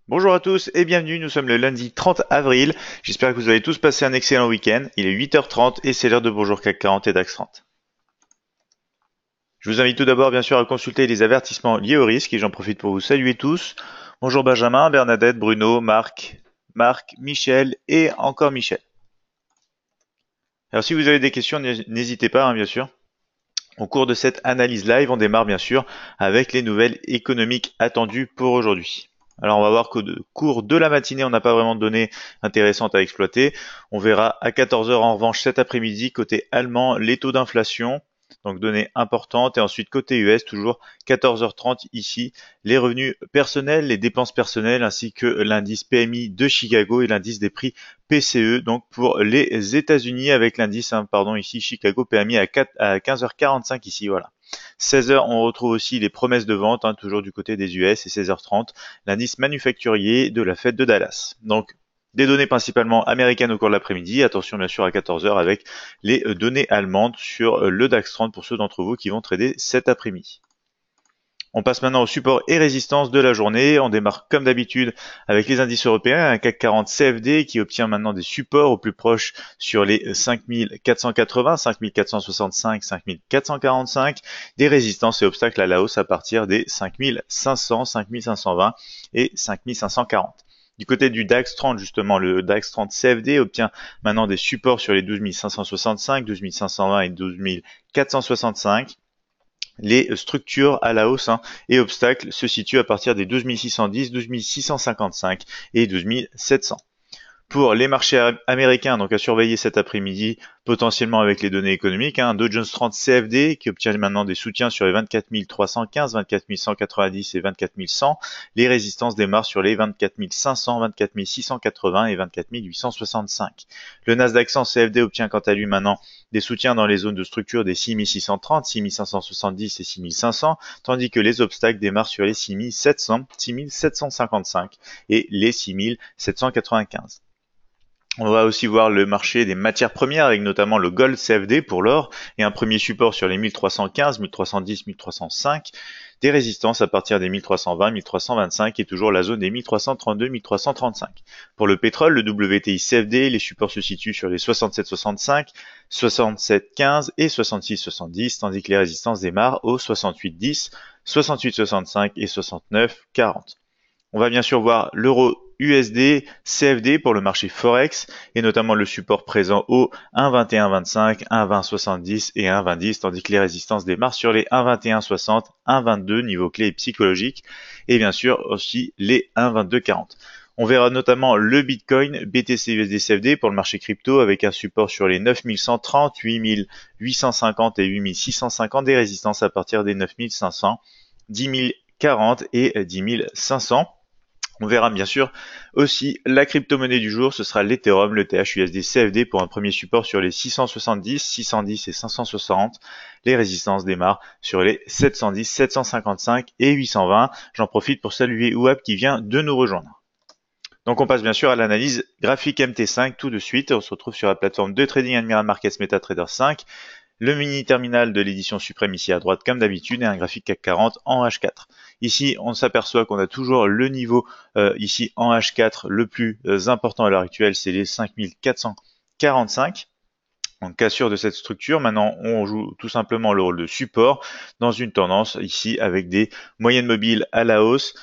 Bonjour à tous et bienvenue, nous sommes le lundi 30 avril. J'espère que vous avez tous passé un excellent week-end. Il est 8h30 et c'est l'heure de Bonjour CAC 40 et DAX 30. Je vous invite tout d'abord bien sûr à consulter les avertissements liés au risque et j'en profite pour vous saluer tous. Bonjour Benjamin, Bernadette, Bruno, Marc, Michel et encore Michel. Alors si vous avez des questions, n'hésitez pas bien sûr. Au cours de cette analyse live, on démarre bien sûr avec les nouvelles économiques attendues pour aujourd'hui. Alors on va voir qu'au cours de la matinée, on n'a pas vraiment de données intéressantes à exploiter. On verra à 14 heures en revanche cet après-midi, côté allemand, les taux d'inflation, donc données importantes. Et ensuite côté US, toujours 14h30 ici, les revenus personnels, les dépenses personnelles, ainsi que l'indice PMI de Chicago et l'indice des prix PCE, donc pour les États-Unis avec l'indice, ici Chicago PMI à 15h45 ici, voilà. 16h, on retrouve aussi les promesses de vente, toujours du côté des US, et 16h30, l'indice manufacturier de la fête de Dallas. Donc, des données principalement américaines au cours de l'après-midi. Attention bien sûr à 14h avec les données allemandes sur le DAX 30 pour ceux d'entre vous qui vont trader cet après-midi. On passe maintenant au support et résistance de la journée. On démarre comme d'habitude avec les indices européens, un CAC 40 CFD qui obtient maintenant des supports au plus proche sur les 5480, 5465, 5445, des résistances et obstacles à la hausse à partir des 5500, 5520 et 5540. Du côté du DAX 30, justement, le DAX 30 CFD obtient maintenant des supports sur les 12 565, 12 520 et 12 465. Les structures à la hausse et obstacles se situent à partir des 12 610, 12 655 et 12 700. Pour les marchés américains, donc à surveiller cet après-midi, potentiellement avec les données économiques, Dow Jones 30 CFD qui obtient maintenant des soutiens sur les 24 315, 24 190 et 24 100. Les résistances démarrent sur les 24 500, 24 680 et 24 865. Le Nasdaq 100 CFD obtient quant à lui maintenant des soutiens dans les zones de structure des 6630, 6570 et 6500, tandis que les obstacles démarrent sur les 6700, 6755 et les 6795. On va aussi voir le marché des matières premières avec notamment le Gold CFD pour l'or et un premier support sur les 1315, 1310, 1305, des résistances à partir des 1320, 1325 et toujours la zone des 1332, 1335. Pour le pétrole, le WTI CFD, les supports se situent sur les 67,65, 67,15 et 66,70, tandis que les résistances démarrent aux 68,10, 68,65 et 69,40. On va bien sûr voir l'euro USD, CFD pour le marché Forex et notamment le support présent au 1,2125, 1,2070 et 1,2010 tandis que les résistances démarrent sur les 1,2160, 1,22 niveau clé et psychologique et bien sûr aussi les 1,2240. On verra notamment le Bitcoin, BTC USD CFD pour le marché crypto avec un support sur les 9130, 8850 et 8650 des résistances à partir des 9500, 10 040 et 10 500. On verra bien sûr aussi la crypto-monnaie du jour, ce sera l'Ethereum, le THUSD CFD pour un premier support sur les 670, 610 et 560. Les résistances démarrent sur les 710, 755 et 820. J'en profite pour saluer Ouab qui vient de nous rejoindre. Donc on passe bien sûr à l'analyse graphique MT5 tout de suite. On se retrouve sur la plateforme de trading Admiral Markets MetaTrader 5. Le mini terminal de l'édition suprême ici à droite comme d'habitude et un graphique CAC 40 en H4. Ici on s'aperçoit qu'on a toujours le niveau ici en H4 le plus important à l'heure actuelle, c'est les 5445. Donc cassure de cette structure, maintenant on joue tout simplement le rôle de support dans une tendance ici avec des moyennes mobiles à la hausse,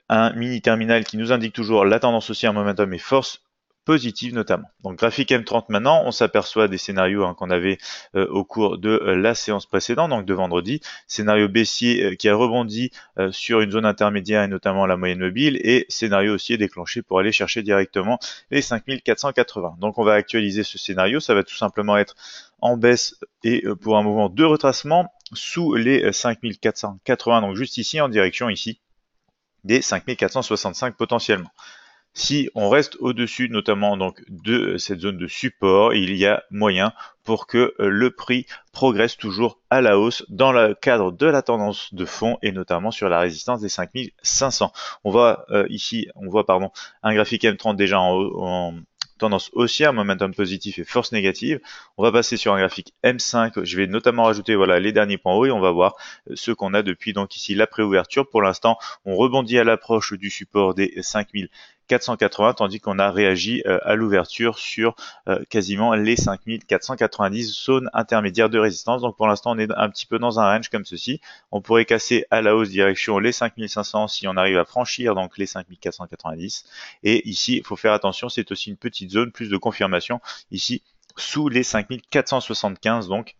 un mini terminal qui nous indique toujours la tendance haussière, momentum et force positive notamment. Donc graphique M30 maintenant, on s'aperçoit des scénarios qu'on avait au cours de la séance précédente, donc de vendredi. Scénario baissier qui a rebondi sur une zone intermédiaire et notamment la moyenne mobile et scénario haussier déclenché pour aller chercher directement les 5480. Donc on va actualiser ce scénario, ça va tout simplement être en baisse et pour un mouvement de retracement sous les 5480, donc juste ici en direction ici des 5465 potentiellement. Si on reste au-dessus notamment donc de cette zone de support, il y a moyen pour que le prix progresse toujours à la hausse dans le cadre de la tendance de fond et notamment sur la résistance des 5500. On voit ici, un graphique M30 déjà tendance haussière, momentum positif et force négative. On va passer sur un graphique M5. Je vais notamment rajouter voilà les derniers points hauts et on va voir ce qu'on a depuis donc ici la préouverture. Pour l'instant, on rebondit à l'approche du support des 5480 tandis qu'on a réagi à l'ouverture sur quasiment les 5490 zones intermédiaires de résistance. Donc pour l'instant, on est un petit peu dans un range comme ceci. On pourrait casser à la hausse direction les 5500 si on arrive à franchir donc les 5490. Et ici, il faut faire attention, c'est aussi une petite zone, plus de confirmation ici sous les 5475 donc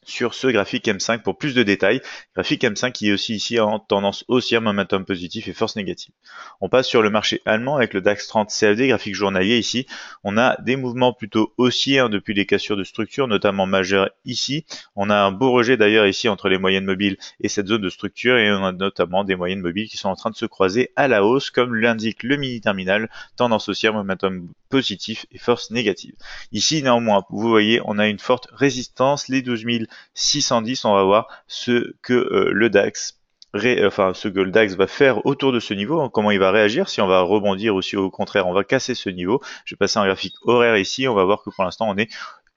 sur ce graphique M5 pour plus de détails. Graphique M5 qui est aussi ici en tendance haussière, momentum positif et force négative. On passe sur le marché allemand avec le DAX 30 CFD, graphique journalier ici. On a des mouvements plutôt haussiers depuis les cassures de structure, notamment majeures ici. On a un beau rejet d'ailleurs ici entre les moyennes mobiles et cette zone de structure et on a notamment des moyennes mobiles qui sont en train de se croiser à la hausse comme l'indique le mini terminal, tendance haussière, momentum positif et force négative. Ici néanmoins, vous voyez, on a une forte résistance, les 12610, on va voir ce que le DAX va faire autour de ce niveau, comment il va réagir, si on va rebondir ou si au contraire on va casser ce niveau. Je vais passer un graphique horaire ici, on va voir que pour l'instant on est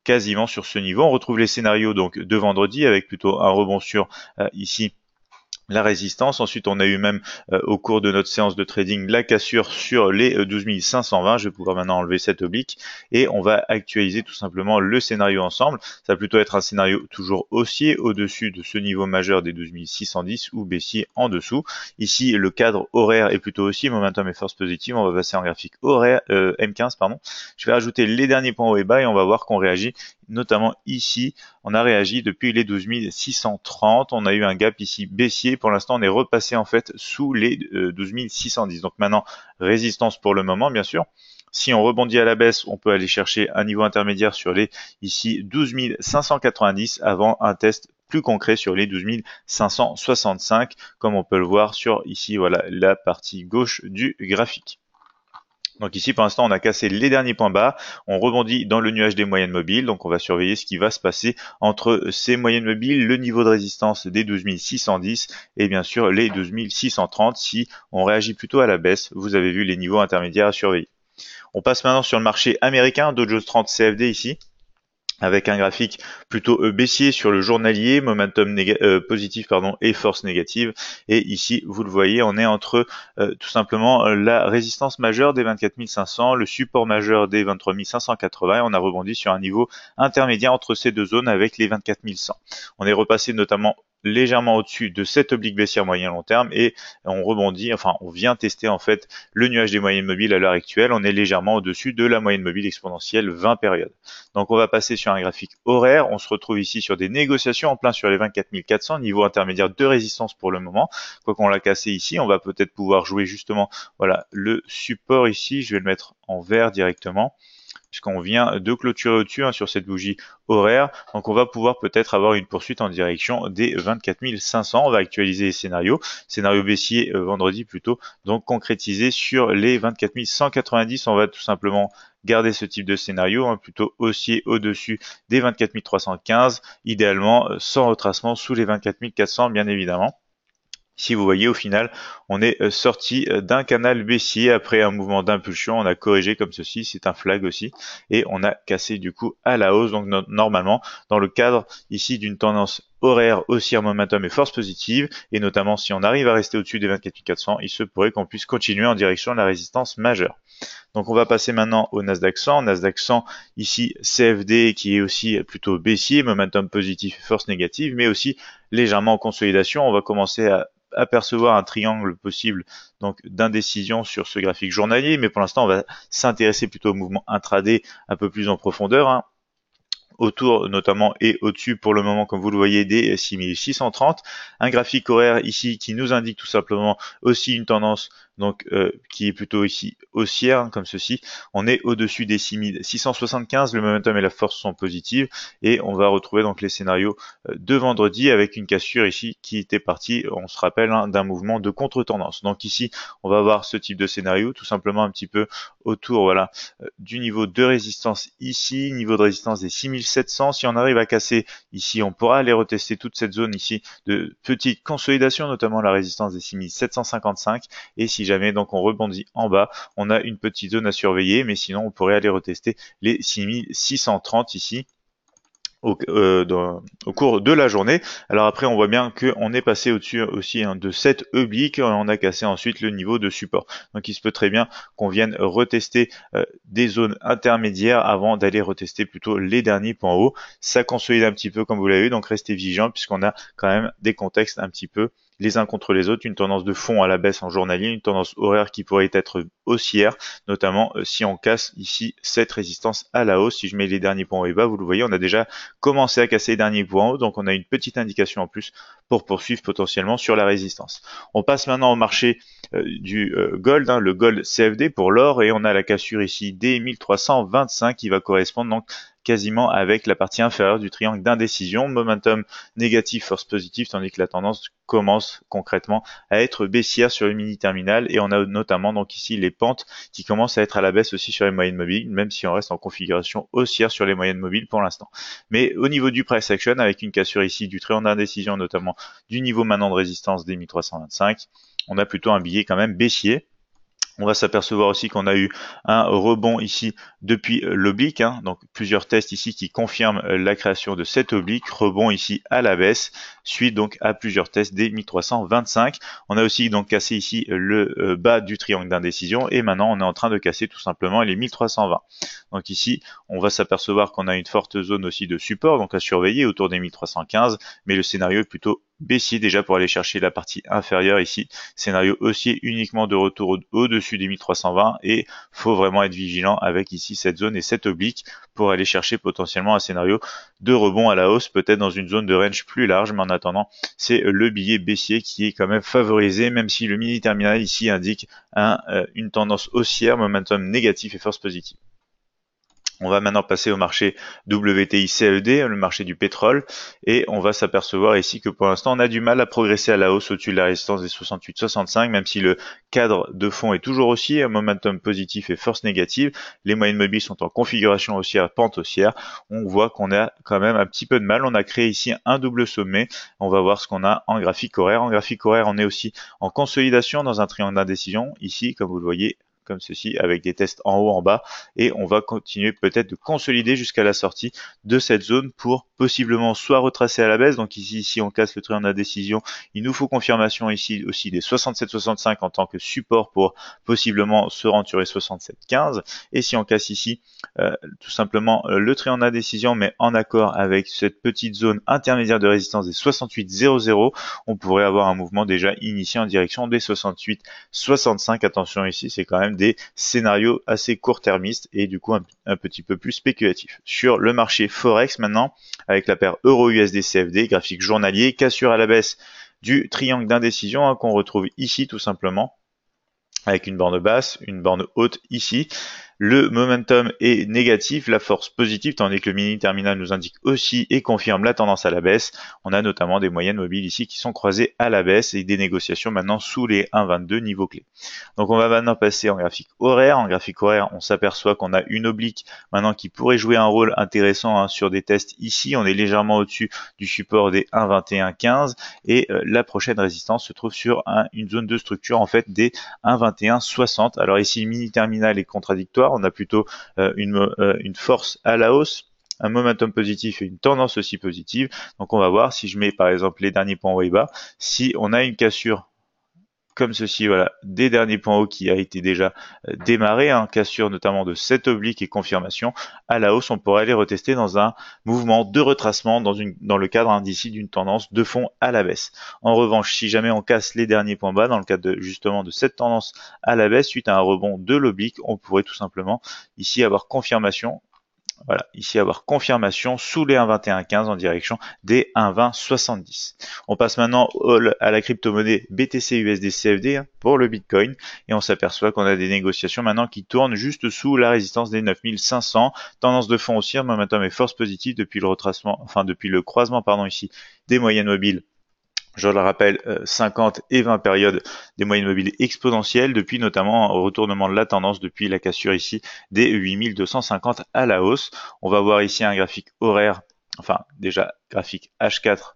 quasiment sur ce niveau. On retrouve les scénarios donc de vendredi avec plutôt un rebond sur ici la résistance. Ensuite, on a eu même au cours de notre séance de trading la cassure sur les 12 520. Je vais pouvoir maintenant enlever cette oblique et on va actualiser tout simplement le scénario ensemble. Ça va plutôt être un scénario toujours haussier au-dessus de ce niveau majeur des 12 610 ou baissier en dessous. Ici, le cadre horaire est plutôt haussier, momentum et force positive. On va passer en graphique horaire M15 pardon. Je vais rajouter les derniers points hauts et bas et on va voir qu'on réagit notamment ici. On a réagi depuis les 12 630. On a eu un gap ici baissier. Pour l'instant, on est repassé en fait sous les 12 610. Donc maintenant, résistance pour le moment, bien sûr. Si on rebondit à la baisse, on peut aller chercher un niveau intermédiaire sur les ici 12 590 avant un test plus concret sur les 12 565, comme on peut le voir sur ici, voilà, la partie gauche du graphique. Donc ici, pour l'instant, on a cassé les derniers points bas. On rebondit dans le nuage des moyennes mobiles. Donc on va surveiller ce qui va se passer entre ces moyennes mobiles, le niveau de résistance des 12 610 et bien sûr les 12 630. Si on réagit plutôt à la baisse, vous avez vu les niveaux intermédiaires à surveiller. On passe maintenant sur le marché américain, Dow Jones 30 CFD ici, avec un graphique plutôt baissier sur le journalier, momentum positif et force négative. Et ici, vous le voyez, on est entre tout simplement la résistance majeure des 24 500, le support majeur des 23 580 et on a rebondi sur un niveau intermédiaire entre ces deux zones avec les 24 100. On est repassé notamment légèrement au-dessus de cette oblique baissière moyen long terme et on rebondit, enfin on vient tester en fait le nuage des moyennes mobiles à l'heure actuelle. On est légèrement au-dessus de la moyenne mobile exponentielle 20 périodes. Donc on va passer sur un graphique horaire. On se retrouve ici sur des négociations en plein sur les 24 400, niveau intermédiaire de résistance pour le moment. Quoi qu'on l'a cassé ici, on va peut-être pouvoir jouer justement voilà le support ici. Je vais le mettre en vert directement, puisqu'on vient de clôturer au-dessus sur cette bougie horaire. Donc on va pouvoir peut-être avoir une poursuite en direction des 24 500. On va actualiser les scénarios. Scénario baissier vendredi plutôt, donc concrétisé sur les 24 190. On va tout simplement garder ce type de scénario, plutôt haussier au-dessus des 24 315, idéalement sans retracement sous les 24 400 bien évidemment. Ici, vous voyez, au final, on est sorti d'un canal baissier après un mouvement d'impulsion. On a corrigé comme ceci, c'est un flag aussi, et on a cassé du coup à la hausse. Donc normalement, dans le cadre ici d'une tendance horaire haussière, momentum et force positive, et notamment si on arrive à rester au-dessus des 24 400, il se pourrait qu'on puisse continuer en direction de la résistance majeure. Donc on va passer maintenant au Nasdaq 100. Nasdaq 100, ici CFD qui est aussi plutôt baissier, momentum positif et force négative, mais aussi légèrement en consolidation. On va commencer à apercevoir un triangle possible donc d'indécision sur ce graphique journalier, mais pour l'instant on va s'intéresser plutôt au mouvement intraday un peu plus en profondeur, autour notamment et au-dessus pour le moment comme vous le voyez des 6630, un graphique horaire ici qui nous indique tout simplement aussi une tendance donc qui est plutôt ici haussière comme ceci. On est au-dessus des 6675, le momentum et la force sont positives et on va retrouver donc les scénarios de vendredi avec une cassure ici qui était partie, on se rappelle, d'un mouvement de contre-tendance. Donc ici on va avoir ce type de scénario tout simplement un petit peu autour voilà du niveau de résistance ici, niveau de résistance des 6600 6700. Si on arrive à casser ici, on pourra aller retester toute cette zone ici de petite consolidation, notamment la résistance des 6755. Et si jamais donc on rebondit en bas, on a une petite zone à surveiller, mais sinon on pourrait aller retester les 6630 ici au cours de la journée. Alors après, on voit bien qu'on est passé au-dessus aussi de cette oblique, on a cassé ensuite le niveau de support. Donc il se peut très bien qu'on vienne retester des zones intermédiaires avant d'aller retester plutôt les derniers points hauts. Ça consolide un petit peu comme vous l'avez vu, donc restez vigilants puisqu'on a quand même des contextes un petit peu les uns contre les autres, une tendance de fond à la baisse en journalier, une tendance horaire qui pourrait être haussière, notamment si on casse ici cette résistance à la hausse. Si je mets les derniers points hauts et bas, vous le voyez, on a déjà commencé à casser les derniers points hauts, donc on a une petite indication en plus pour poursuivre potentiellement sur la résistance. On passe maintenant au marché du gold, le gold CFD pour l'or, et on a la cassure ici des 1325 qui va correspondre donc quasiment avec la partie inférieure du triangle d'indécision, momentum négatif, force positive, tandis que la tendance commence concrètement à être baissière sur le mini terminal, et on a notamment donc ici les pentes qui commencent à être à la baisse aussi sur les moyennes mobiles, même si on reste en configuration haussière sur les moyennes mobiles pour l'instant. Mais au niveau du price action, avec une cassure ici du triangle d'indécision, notamment du niveau maintenant de résistance des 1325, on a plutôt un billet quand même baissier. On va s'apercevoir aussi qu'on a eu un rebond ici depuis l'oblique, donc plusieurs tests ici qui confirment la création de cette oblique, rebond ici à la baisse, suite donc à plusieurs tests des 1325. On a aussi donc cassé ici le bas du triangle d'indécision, et maintenant on est en train de casser tout simplement les 1320. Donc ici, on va s'apercevoir qu'on a une forte zone aussi de support, donc à surveiller autour des 1315, mais le scénario est plutôt baissier déjà pour aller chercher la partie inférieure ici. Scénario haussier uniquement de retour au-dessus des 1320, et faut vraiment être vigilant avec ici cette zone et cette oblique pour aller chercher potentiellement un scénario de rebond à la hausse, peut-être dans une zone de range plus large, mais en attendant, c'est le billet baissier qui est quand même favorisé, même si le mini terminal ici indique une tendance haussière, momentum négatif et force positive. On va maintenant passer au marché WTI CFD, le marché du pétrole, et on va s'apercevoir ici que pour l'instant on a du mal à progresser à la hausse au-dessus de la résistance des 68-65, même si le cadre de fond est toujours haussier, un momentum positif et force négative. Les moyennes mobiles sont en configuration haussière, pente haussière. On voit qu'on a quand même un petit peu de mal. On a créé ici un double sommet. On va voir ce qu'on a en graphique horaire. En graphique horaire, on est aussi en consolidation dans un triangle d'indécision. Ici, comme vous le voyez, comme ceci, avec des tests en haut, en bas, et on va continuer peut-être de consolider jusqu'à la sortie de cette zone pour possiblement soit retracer à la baisse. Donc ici on casse le triangle d'indécision, il nous faut confirmation ici aussi des 67,65 en tant que support pour possiblement se rendre sur les 67,15, et si on casse ici tout simplement le triangle d'indécision, mais en accord avec cette petite zone intermédiaire de résistance des 68,00, on pourrait avoir un mouvement déjà initié en direction des 68,65. Attention ici, c'est quand même des scénarios assez court-termistes et du coup un petit peu plus spéculatifs. Sur le marché Forex maintenant, avec la paire Euro-USD CFD, graphique journalier, cassure à la baisse du triangle d'indécision qu'on retrouve ici tout simplement, avec une borne basse, une borne haute ici. Le momentum est négatif, la force positive, tandis que le mini terminal nous indique aussi et confirme la tendance à la baisse. On a notamment des moyennes mobiles ici qui sont croisées à la baisse et des négociations maintenant sous les 1,22 niveaux clés. Donc on va maintenant passer en graphique horaire. En graphique horaire, on s'aperçoit qu'on a une oblique maintenant qui pourrait jouer un rôle intéressant sur des tests ici. On est légèrement au-dessus du support des 1,2115 et la prochaine résistance se trouve sur une zone de structure en fait des 1,2160. Alors ici le mini terminal est contradictoire. On a plutôt une force à la hausse, un momentum positif et une tendance aussi positive. Donc on va voir si je mets par exemple les derniers points hauts et bas, si on a une cassure comme ceci, voilà, des derniers points hauts qui a été déjà démarré, cassure notamment de cette oblique et confirmation à la hausse, on pourrait aller retester dans un mouvement de retracement dans le cadre d'ici d'une tendance de fond à la baisse. En revanche, si jamais on casse les derniers points bas dans le cadre justement de cette tendance à la baisse suite à un rebond de l'oblique, on pourrait tout simplement ici avoir confirmation. Voilà, ici avoir confirmation sous les 1,2115 en direction des 1,2070. On passe maintenant à la crypto-monnaie BTC USD CFD pour le Bitcoin et on s'aperçoit qu'on a des négociations maintenant qui tournent juste sous la résistance des 9500. Tendance de fond haussière, momentum et force positive depuis le retracement, depuis le croisement ici des moyennes mobiles Je le rappelle, 50 et 20 périodes des moyennes mobiles exponentielles, depuis notamment un retournement de la tendance depuis la cassure ici des 8250 à la hausse. On va voir ici un graphique horaire, enfin déjà graphique H4,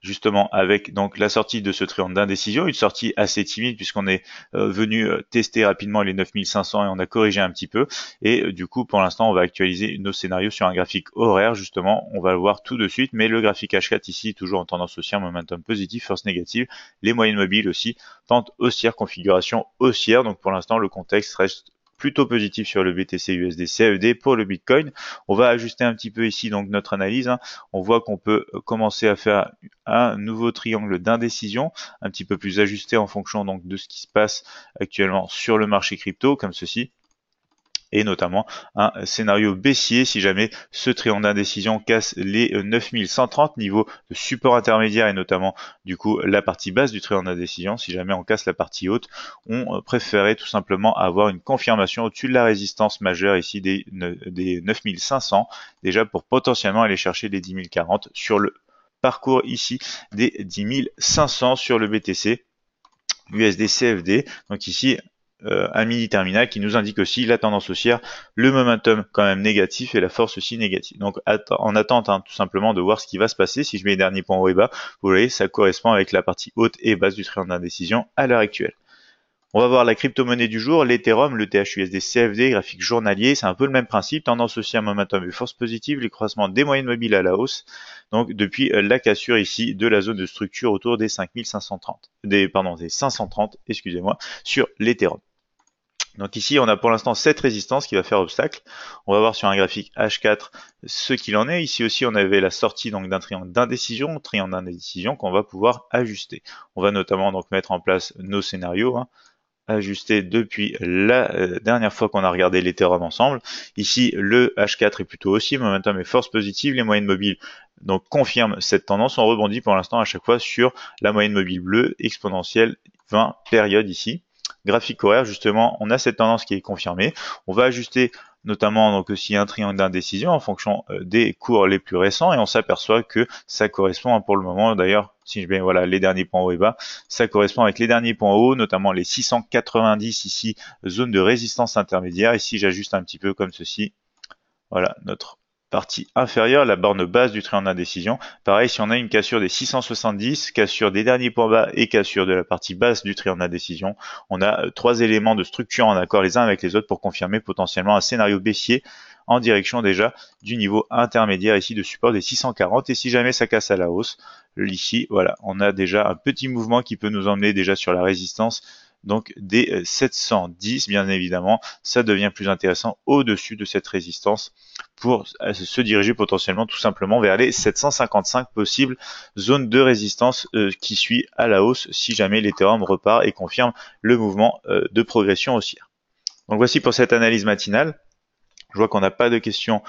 justement avec donc la sortie de ce triangle d'indécision, une sortie assez timide puisqu'on est venu tester rapidement les 9500 et on a corrigé un petit peu, et du coup pour l'instant on va actualiser nos scénarios sur un graphique horaire, justement on va le voir tout de suite, mais le graphique H4 ici toujours en tendance haussière, momentum positif, force négative, les moyennes mobiles aussi, pente haussière, configuration haussière, donc pour l'instant le contexte reste plutôt positif sur le BTC USD CFD. Pour le Bitcoin, on va ajuster un petit peu ici donc notre analyse, hein. On voit qu'on peut commencer à faire un nouveau triangle d'indécision, un petit peu plus ajusté en fonction donc de ce qui se passe actuellement sur le marché crypto, comme ceci, et notamment un scénario baissier si jamais ce triangle d'indécision casse les 9130 niveaux de support intermédiaire, et notamment du coup la partie basse du triangle d'indécision. Si jamais on casse la partie haute, on préférait tout simplement avoir une confirmation au-dessus de la résistance majeure ici des 9500, déjà pour potentiellement aller chercher les 10 040 sur le parcours ici des 10 500 sur le BTC USD CFD. Donc ici un mini terminal qui nous indique aussi la tendance haussière, le momentum quand même négatif et la force aussi négative. Donc en attente, hein, tout simplement de voir ce qui va se passer. Si je mets les derniers points haut et bas, vous voyez, ça correspond avec la partie haute et basse du triangle d'indécision à l'heure actuelle. On va voir la crypto-monnaie du jour, l'Ethereum, le THUSD CFD, graphique journalier, c'est un peu le même principe, tendance haussière, momentum et force positive, les croisements des moyennes mobiles à la hausse, donc depuis la cassure ici de la zone de structure autour des 5530, des 530, excusez-moi, sur l'Ethereum. Donc ici, on a pour l'instant cette résistance qui va faire obstacle. On va voir sur un graphique H4 ce qu'il en est. Ici aussi, on avait la sortie donc d'un triangle d'indécision qu'on va pouvoir ajuster. On va notamment donc mettre en place nos scénarios, hein, ajustés depuis la dernière fois qu'on a regardé l'Ethereum ensemble. Ici, le H4 est plutôt haussier, momentum et force positive. Les moyennes mobiles donc confirment cette tendance. On rebondit pour l'instant à chaque fois sur la moyenne mobile bleue exponentielle 20 périodes ici. Graphique horaire, justement, on a cette tendance qui est confirmée. On va ajuster notamment donc aussi un triangle d'indécision en fonction des cours les plus récents, et on s'aperçoit que ça correspond pour le moment, d'ailleurs si je mets voilà les derniers points hauts et bas, ça correspond avec les derniers points hauts, notamment les 690 ici, zone de résistance intermédiaire. Ici j'ajuste un petit peu comme ceci, voilà notre partie inférieure, la borne basse du triangle d'indécision. Pareil, si on a une cassure des 670, cassure des derniers points bas et cassure de la partie basse du triangle d'indécision, on a trois éléments de structure en accord les uns avec les autres pour confirmer potentiellement un scénario baissier en direction déjà du niveau intermédiaire ici de support des 640. Et si jamais ça casse à la hausse, ici, voilà, on a déjà un petit mouvement qui peut nous emmener déjà sur la résistance donc des 710, bien évidemment, ça devient plus intéressant au-dessus de cette résistance pour se diriger potentiellement tout simplement vers les 755 possibles zones de résistance qui suit à la hausse si jamais l'Ethereum repart et confirme le mouvement de progression haussière. Donc voici pour cette analyse matinale. Je vois qu'on n'a pas de questions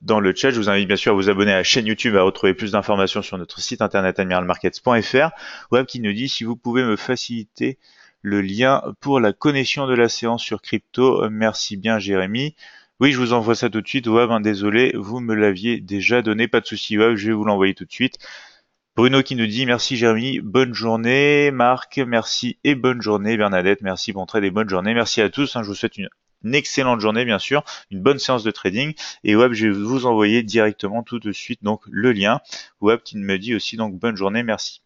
dans le chat. Je vous invite bien sûr à vous abonner à la chaîne YouTube, à retrouver plus d'informations sur notre site internet admiralmarkets.fr. Web qui nous dit si vous pouvez me faciliter le lien pour la connexion de la séance sur crypto. Merci bien Jérémy. Oui, je vous envoie ça tout de suite. Web, désolé, vous me l'aviez déjà donné. Pas de souci Web, je vais vous l'envoyer tout de suite. Bruno qui nous dit merci Jérémy, bonne journée. Marc, merci et bonne journée. Bernadette, merci, bon trade et bonne journée. Merci à tous, je vous souhaite une excellente journée bien sûr, une bonne séance de trading. Et Web, je vais vous envoyer directement tout de suite donc le lien. Web qui me dit aussi donc bonne journée, merci.